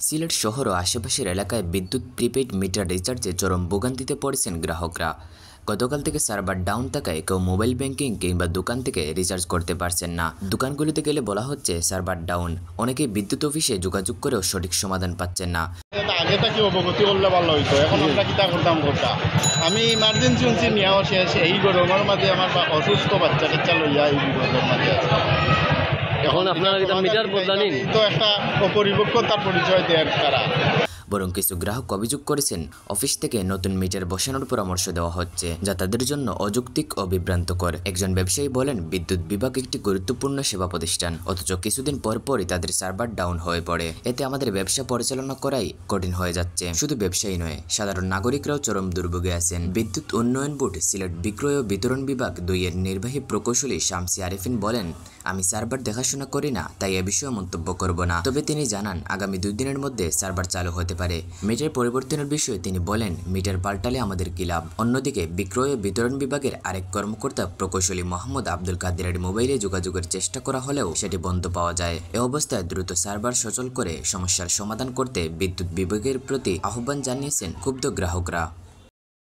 সিলেট শহর ও আশেপাশের এলাকায় বিদ্যুৎ প্রিপেইড মিটার রিচার্জে চরম ভোগান্তিতে পড়েছেন গ্রাহকরা। গতকাল থেকে সার্ভার ডাউন থাকায় কেউ মোবাইল ব্যাংকিং কিংবা দোকান থেকে রিচার্জ করতে পারছেন না। দোকানগুলিতে গেলে বলা হচ্ছে সার্ভার ডাউন। অনেকেই বিদ্যুৎ অফিসে যোগাযোগ করেও সঠিক সমাধান পাচ্ছেন না। আগে থেকে অবগতি করলে ভালো হইতো, এখন আমরা কিতা করতাম ঘরটা। আমি ইমার্জেন্সি উনছি নিয়েও শেষ, এই গরমের মাঝে আমার অসুস্থ বাচ্চা টাচ্চা লইয়া এই বিপদের মাঝে আছে। এখন আপনারা মিটার বদলানি তো একটা অপরিপক্কতার পরিচয় দেয় তারা। বরং কিছু গ্রাহক অভিযোগ করেছেন অফিস থেকে নতুন মিটার বসানোর পরামর্শ দেওয়া হচ্ছে, যা তাদের জন্য অযৌক্তিক ও বিভ্রান্তকর। একজন ব্যবসায়ী বলেন, বিদ্যুৎ বিভাগ একটি গুরুত্বপূর্ণ সেবা প্রতিষ্ঠান, অথচ কিছুদিন পরপরই তাদের সার্ভার ডাউন হয়ে পড়ে। এতে আমাদের ব্যবসা পরিচালনা করাই কঠিন হয়ে যাচ্ছে। শুধু ব্যবসায়ী নয়, সাধারণ নাগরিকরাও চরম দুর্ভোগে আছেন। বিদ্যুৎ উন্নয়ন বোর্ড সিলেট বিক্রয় ও বিতরণ বিভাগ 2 এর নির্বাহী প্রকৌশলী শামসী আরিফিন বলেন, আমি সার্ভার দেখাশোনা করি না, তাই এ বিষয়ে মন্তব্য করব না। তবে তিনি জানান, আগামী 2 দিনের মধ্যে সার্ভার চালু হতে পারে। মিটার পরিবর্তনের বিষয়ে তিনি বলেন, মিটার পাল্টালে আমাদের কি লাভ। অন্যদিকে বিক্রয় ও বিতরণ বিভাগের আরেক কর্মকর্তা প্রকৌশলী মোহাম্মদ আব্দুল কাদেরের মোবাইলে যোগাযোগের চেষ্টা করা হলেও সেটি বন্ধ পাওয়া যায়। এ অবস্থায় দ্রুত সার্ভার সচল করে সমস্যার সমাধান করতে বিদ্যুৎ বিভাগের প্রতি আহ্বান জানিয়েছেন ক্ষুব্ধ গ্রাহকরা।